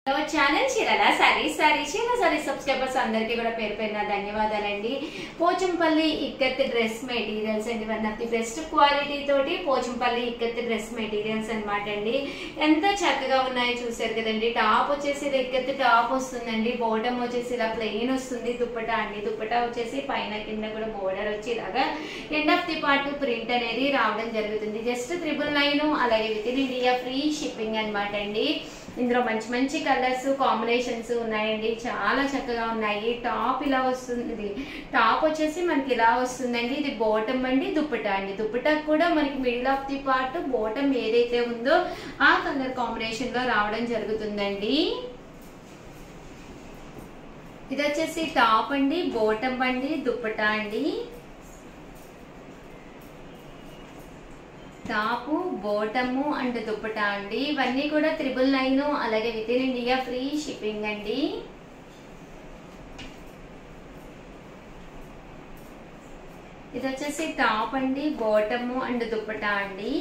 Channel Chirala saris subscribers అందరికీ కూడా పేరు పేరున ధన్యవాదాలండి. పోచంపల్లి ఇక్కత్ డ్రెస్ మెటీరియల్స్ అండి. One of the best quality తోటి పోచంపల్లి ఇక్కత్ డ్రెస్ మెటీరియల్స్ అన్నమాట అండి. ఎంత చక్కగా ఉన్నాయో చూసారు కదండి. టాప్ వచ్చేసి ఇక్కత్ టాప్ వస్తుందండి. బాటమ్ వచ్చేసి ఇలా ప్లెయిన్ వస్తుంది. దుప్పటా అండి. దుప్పటా వచ్చేసి పైన కింద కూడా బోర్డర్ వచ్చి ఇలాగా end of the part print అనేది రావడం జరుగుతుంది. జస్ట్ 999 అలాగే within India free shipping అనమాట అండి. ఇందులో మంచి మంచి కలర్స్ కాంబినేషన్స్ ఉన్నాయండి. చాలా చక్కగా ఉన్నాయి. టాప్ ఇలా వస్తుంది. టాప్ వచ్చేసి మనకి ఇలా వస్తుందండి. ఇది బాటమ్ అండి. దుప్పటా అండి. దుప్పటా కూడా మనకి middle of the part bottom ఏదైతే ఉందో ఆ కలర్ కాంబినేషన్ లో రావడం జరుగుతుందండి. ఇది వచ్చేసి టాప్ అండి. బాటమ్ అండి. దుప్పటా అండి. టాపు బాటము అండ్ దుప్పటా అండి. ఇవన్నీ కూడా 999 అలాగే within India free shipping అండి. ఇది వచ్చేసి టాప్ అండి. బాటము అండ్ దుప్పటా అండి.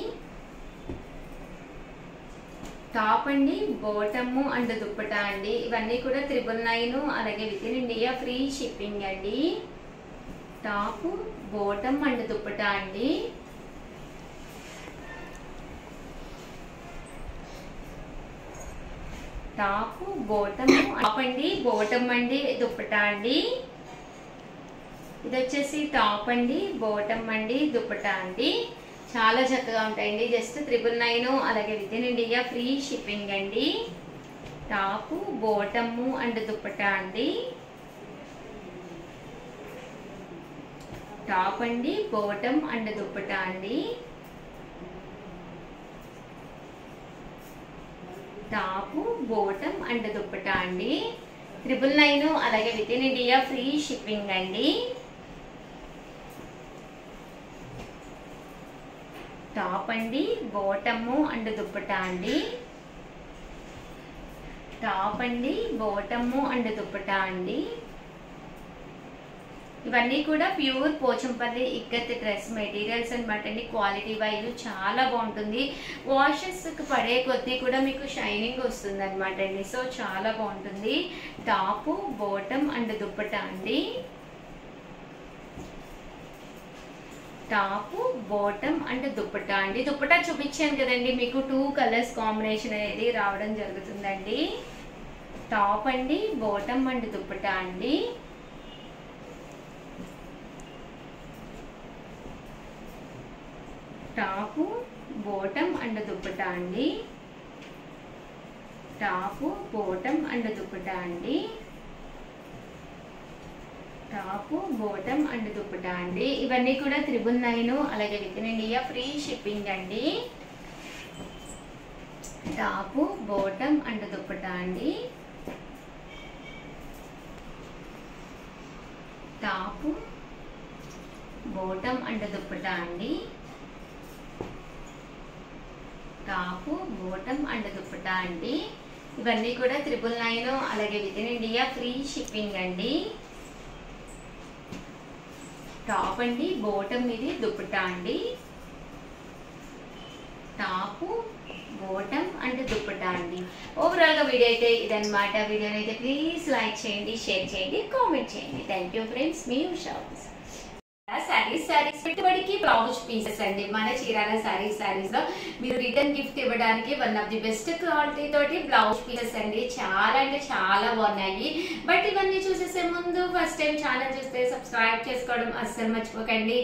టాప్ అండి. బాటము అండ్ దుప్పటా అండి. ఇవన్నీ కూడా 999 అలాగే within India free shipping అండి. టాపు బాటమ్ అండ్ దుప్పటా అండి. టాప్ బాటమ్ టాప్ అండి. బాటమ్ అండి. దుప్పటా అండి. ఇది వచ్చేసి టాప్ అండి. బాటమ్ అండి. దుప్పటా అండి. చాలా చక్కగా ఉంటాయండి. జస్ట్ 999 అలాగే within India free shipping అండి. టాప్ బాటమ్ అండ్ దుప్పటా అండి. టాప్ అండి. బాటమ్ అండ్ దుప్పటా అండి. టాప్ బాటమ్ అండ్ దుప్పటా అండి. 999 అలాగే within India free shipping అండి. టాప్ అండి. బాటమ్ అండ్ దుప్పటా అండి. టాప్ అండి. బాటమ్ అండ్ దుప్పటా అండి. ఇవన్నీ కూడా pure Pochampally ikat dress materials అనమాట అండి. క్వాలిటీ వైజ్ చాలా బాగుంటుంది. వాషెస్ పడే కొద్దీ కూడా మీకు షైనింగ్ వస్తుంది అనమాట అండి. సో చాలా బాగుంటుంది. టాప్ బాటమ్ అండ్ దుప్పటా అండి. టాప్ బాటమ్ అండ్ దుప్పటా అండి. దుప్పటా చూపించాను కదండి. మీకు 2 కలర్స్ కాంబినేషన్ అనేది రావడం జరుగుతుందండి. టాప్ అండి. బాటమ్ అండ్ దుప్పటా అండి. టాప్ బాటమ్ అండ్ దుప్పటా అండి. టాప్ బాటమ్ అండ్ దుప్పటా అండి. టాప్ బాటమ్ అండ్ దుప్పటా అండి. ఇవన్నీ కూడా 999 అలాగే within India free shipping అండి. టాప్ బాటమ్ అండ్ దుప్పటా అండి. టాప్ బాటమ్ అండ్ దుప్పటా అండి. టాప్ బాటమ్ అండ్ దుప్పటా అండి. ఇవన్నీ కూడా 999 అలాగే within India free shipping అండి. టాప్ అండి. బాటమ్ ఇది దుప్పటా అండి. టాప్ బాటమ్ అండ్ దుప్పటా అండి. ఓవరాల్ గా వీడియో అయితే ఇదన్నమాట. వీడియోని అయితే ప్లీజ్ లైక్ చేయండి, షేర్ చేయండి, కామెంట్ చేయండి. Thank you friends. మీ ఉషా. సారీస్ పెట్టుబడికి బ్లౌజ్ పీసెస్ అండి. మన చీరాల సారీస్ లో మీరు రిటర్న్ గిఫ్ట్ ఇవ్వడానికి one of the best quality తోటి బ్లౌజ్ పీసెస్ అండి. చాలా అంటే చాలా బాగున్నాయి. బట్ ఇవన్నీ చూసేసే ముందు ఫస్ట్ టైం ఛానల్ చూస్తే సబ్స్క్రైబ్ చేసుకోవడం అస్సలు మర్చిపోకండి.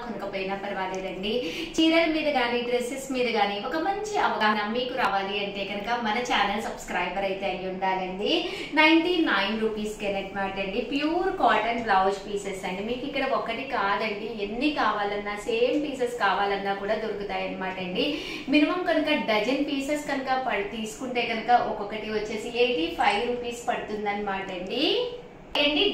కొనకపోయినా పర్వాలేదండి. చీరల మీద కానీ డ్రెస్సెస్ మీద కానీ ఒక మంచి అవగాహన మీకు రావాలి అంటే కనుక మన ఛానల్ సబ్స్క్రైబర్ అయితే అయ్యి ఉండాలండి. 99 రూపీస్కి అనమాట అండి. ప్యూర్ కాటన్ బ్లౌజ్ పీసెస్ అండి. మీకు ఇక్కడ ఒకటి కాదండి, ఎన్ని కావాలన్నా సేమ్ పీసెస్ కావాలన్నా కూడా దొరుకుతాయి అనమాట అండి. మినిమం కనుక డజన్ పీసెస్ కనుక తీసుకుంటే కనుక ఒక్కొక్కటి వచ్చేసి 85 రూపీస్ పడుతుంది అనమాట అండి.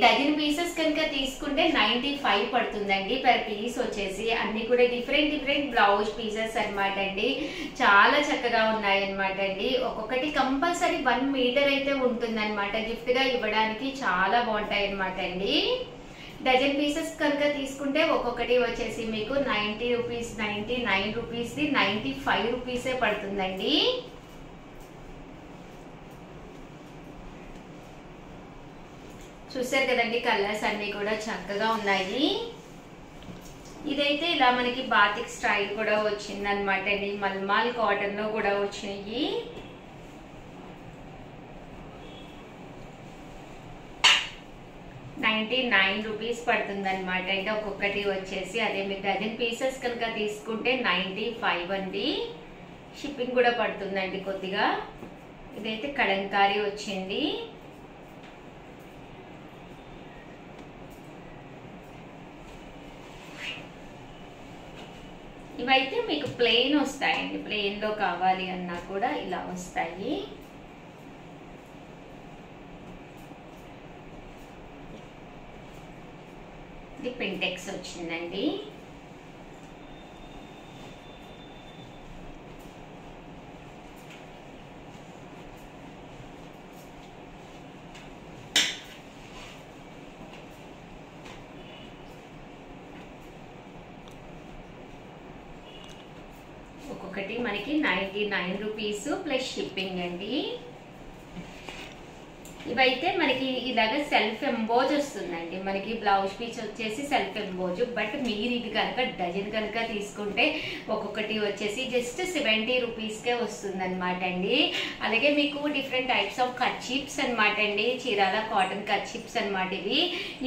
డజన్ పీసెస్ కనుక తీసుకుంటే 95 పడుతుందండి పర్ పీస్ వచ్చేసి. అన్ని కూడా డిఫరెంట్ బ్లౌజ్ పీసెస్ అనమాట అండి. చాలా చక్కగా ఉన్నాయి అనమాట అండి. ఒక్కొక్కటి కంపల్సరీ 1 మీటర్ అయితే ఉంటుంది అనమాట. గిఫ్ట్ గా ఇవ్వడానికి చాలా బాగుంటాయి అనమాట అండి. డజన్ పీసెస్ కనుక తీసుకుంటే ఒక్కొక్కటి వచ్చేసి మీకు 90 రూపీస్, 99 రూపీస్ది 95 రూపీసే పడుతుందండి. చూసారు కదండి, కలర్స్ అన్ని కూడా చక్కగా ఉన్నాయి. ఇదైతే ఇలా మనకి బాతిక్ స్టైల్ కూడా వచ్చింది అనమాట అండి. మల్మాల్ కాటన్ లో కూడా వచ్చినాయి. ₹99 పడుతుంది అనమాట అండి ఒక్కొక్కటి వచ్చేసి. అదే మీరు డజన్ పీసెస్ కనుక తీసుకుంటే 95 అండి. షిప్పింగ్ కూడా పడుతుందండి కొద్దిగా. ఇదైతే కలంకారీ వచ్చింది. ఇవైతే మీకు ప్లెయిన్ వస్తాయండి. ప్లెయిన్ లో కావాలి అన్నా కూడా ఇలా వస్తాయి. ఇది పింటెక్స్ వచ్చిందండి. ఒక్కొక్కటి మనకి ₹99 ప్లస్ షిప్పింగ్ అండి. ఇవైతే మనకి ఇలాగ సెల్ఫ్ ఎంబోజ్ వస్తుందండి. మనకి బ్లౌజ్ పీస్ వచ్చేసి సెల్ఫ్ ఎంబోజ్. బట్ మీరు ఇది కనుక డజన్ కనుక తీసుకుంటే ఒక్కొక్కటి వచ్చేసి జస్ట్ ₹70కే వస్తుంది అనమాట అండి. అలాగే మీకు డిఫరెంట్ టైప్స్ ఆఫ్ కర్చీప్స్ అనమాట అండి. చీరాల కాటన్ కర్చీప్స్ అనమాట.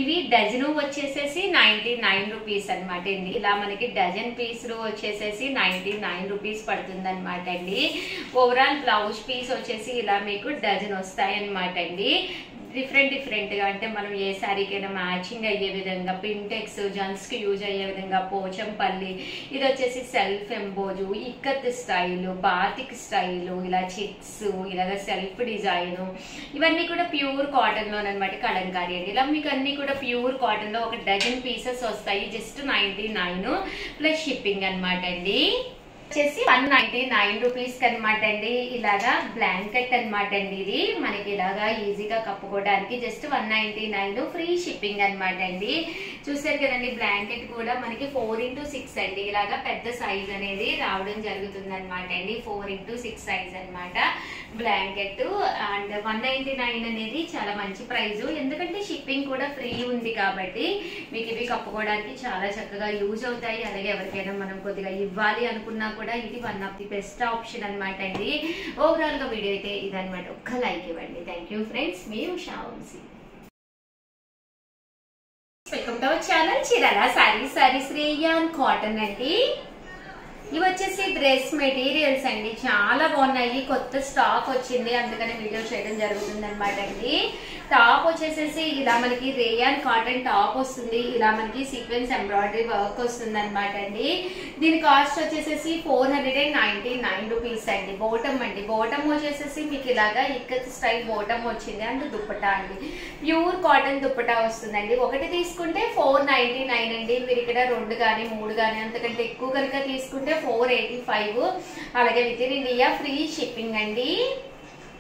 ఇవి డజన్ వచ్చేసేసి ₹99 అనమాట అండి. ఇలా మనకి డజన్ పీసులు వచ్చేసేసి ₹99 పడుతుంది అనమాట అండి. ఓవరాల్ బ్లౌజ్ పీస్ వచ్చేసి ఇలా మీకు డజన్ వస్తాయి అనమాట అండి. డిఫరెంట్ గా అంటే మనం ఏ శారీకైనా మ్యాచింగ్ అయ్యే విధంగా పింటెక్స్, జెంట్స్ కి యూజ్ అయ్యే విధంగా పోచంపల్లి, ఇది వచ్చేసి సెల్ఫ్ ఎంబోజు, ఇక్కత్ స్టైల్, బాతిక్ స్టైల్, ఇలా చెక్స్, ఇలాగ సెల్ఫ్ డిజైన్, ఇవన్నీ కూడా ప్యూర్ కాటన్ లోనమాట. కలంకారీ అండి. ఇలా మీకు అన్ని కూడా ప్యూర్ కాటన్ లో ఒక డజన్ పీసెస్ వస్తాయి. జస్ట్ 99 ప్లస్ షిప్పింగ్ అనమాట అండి. వచ్చేసి ₹199 అనమాట అండి. ఇలాగా బ్లాంకెట్ అనమాట అండి. ఇది మనకి ఇలాగా ఈజీగా కప్పుకోవడానికి జస్ట్ ₹199 ఫ్రీ షిప్పింగ్ అనమాట అండి. చూసారు కదండి, బ్లాంకెట్ కూడా మనకి 4x6 అండి. ఇలాగా పెద్ద సైజ్ అనేది రావడం జరుగుతుంది అనమాట అండి. 4x6 సైజ్ అనమాట బ్లాంకెట్. అండ్ $199 అనేది చాలా మంచి ప్రైస్. ఎందుకంటే షిప్పింగ్ కూడా ఫ్రీ ఉంది కాబట్టి మీకు ఇవి కప్పుకోవడానికి చాలా చక్కగా యూజ్ అవుతాయి. అలాగే ఎవరికైనా మనం కొద్దిగా ఇవ్వాలి అనుకున్నా కూడా ఇది one of the best option అనమాట అండి. ఓవరాల్ గా వీడియో అయితే ఇదనమాట. ఒక్క లైక్ ఇవ్వండి. Thank you friends. మీ Usha Vamshi. Welcome to our channel Chirala sarees rayon cotton అండి. ఇవి వచ్చేసి డ్రెస్ మెటీరియల్స్ అండి. చాలా బాగున్నాయి. కొత్త స్టాక్ వచ్చింది, అందుకని వీడియో చేయడం జరుగుతుంది అనమాట అండి. టాప్ వచ్చేసేసి ఇలా మనకి రేయాన్ కాటన్ టాప్ వస్తుంది. ఇలా మనకి సీక్వెన్స్ ఎంబ్రాయిడరీ వర్క్ వస్తుంది అనమాట అండి. దీని కాస్ట్ వచ్చేసేసి ₹499 అండి. బోటమ్ అండి. బోటమ్ వచ్చేసేసి మీకు ఇలాగా ఇక్కత్ స్టైల్ బోటమ్ వచ్చింది. అండ్ దుప్పటా అండి, ప్యూర్ కాటన్ దుప్పటా వస్తుందండి. ఒకటి తీసుకుంటే $499 అండి. మీరు ఇక్కడ 2 కానీ 3 కానీ అంతకంటే ఎక్కువ కనుక తీసుకుంటే $485. అలాగే within India free shipping అండి.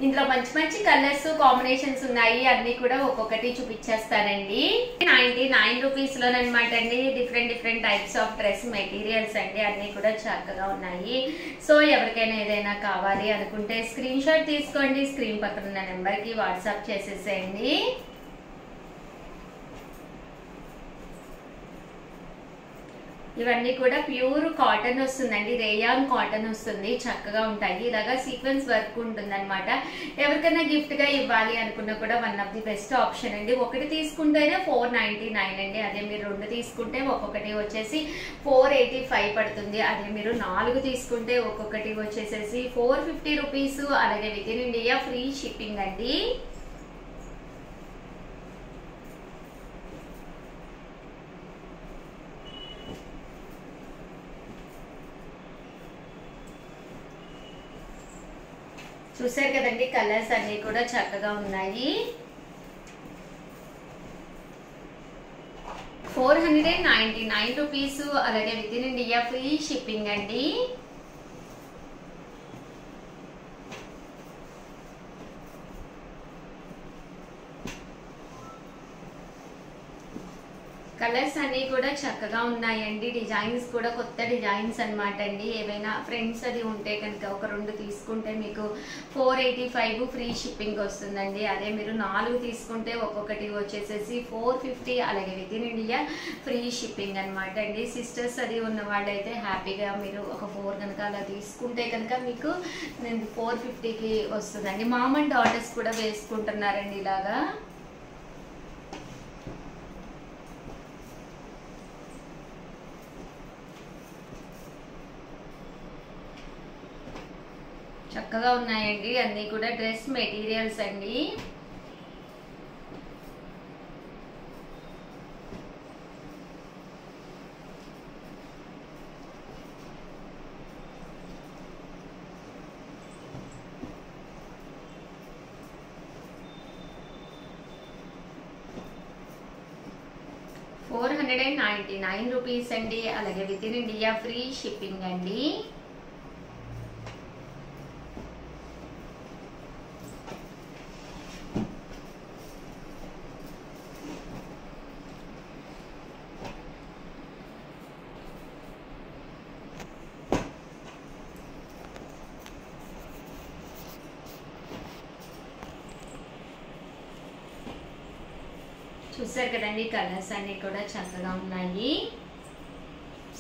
ఇందులో మంచి మంచి కలర్స్ కాంబినేషన్స్ ఉన్నాయి. అన్ని కూడా ఒక్కొక్కటి చూపించేస్తానండి. ₹99 లోనమాట అండి. Different types of dress materials అండి. అన్ని కూడా చక్కగా ఉన్నాయి. సో ఎవరికైనా ఏదైనా కావాలి అనుకుంటే స్క్రీన్ షాట్ తీసుకోండి. స్క్రీన్ పక్కన ఉన్న నెంబర్ కి వాట్సాప్ చేసేసేయండి. ఇవన్నీ కూడా ప్యూర్ కాటన్ వస్తుందండి. రేయాన్ కాటన్ వస్తుంది. చక్కగా ఉంటాయి. ఇలాగా సీక్వెన్స్ వర్క్ ఉంటుంది అనమాట. ఎవరికైనా గిఫ్ట్ గా ఇవ్వాలి అనుకున్నా కూడా one of the best option అండి. ఒకటి తీసుకుంటేనే $499 అండి. అదే మీరు 2 తీసుకుంటే ఒక్కొక్కటి వచ్చేసి $485 పడుతుంది. అదే మీరు 4 తీసుకుంటే ఒక్కొక్కటి వచ్చేసేసి ₹450. అలాగే within India free shipping అండి. చూసారు కదండి, కలర్స్ అన్ని కూడా చక్కగా ఉన్నాయి. ₹499. అలాగే within India free shipping అండి. కలర్స్ అన్ని కూడా చక్కగా ఉన్నాయండి. డిజైన్స్ కూడా కొత్త డిజైన్స్ అనమాట అండి. ఏవైనా ఫ్రెండ్స్ అది ఉంటే కనుక ఒక 2 తీసుకుంటే మీకు 485 ఫ్రీ షిప్పింగ్ వస్తుందండి. అదే మీరు 4 తీసుకుంటే ఒక్కొక్కటి వచ్చేసేసి 450, అలాగే within India free shipping అనమాట అండి. సిస్టర్స్ అది ఉన్న వాళ్ళైతే హ్యాపీగా మీరు ఒక 4 కనుక అలా తీసుకుంటే కనుక మీకు 450కి వస్తుందండి. మామ్ అండ్ డాటర్స్ కూడా వేసుకుంటున్నారండి ఇలాగా. చక్కగా ఉన్నాయండి అన్నీ కూడా డ్రెస్ మెటీరియల్స్ అండి. ₹499 అండి. అలాగే within India free shipping అండి. చూసారు కదండి కలర్స్ అన్ని కూడా చక్కగా ఉన్నాయి.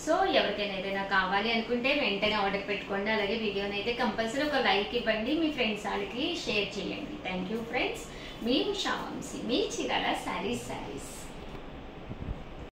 సో ఎవరికైనా ఏదైనా కావాలి అనుకుంటే వెంటనే ఆర్డర్ పెట్టుకోండి. అలాగే వీడియోని అయితే కంపల్సరీ ఒక లైక్ ఇవ్వండి, మీ ఫ్రెండ్స్ వాళ్ళకి షేర్ చేయండి. Thank you friends. మీ ఉషా వంశీ, మీ చీరాల శారీస్.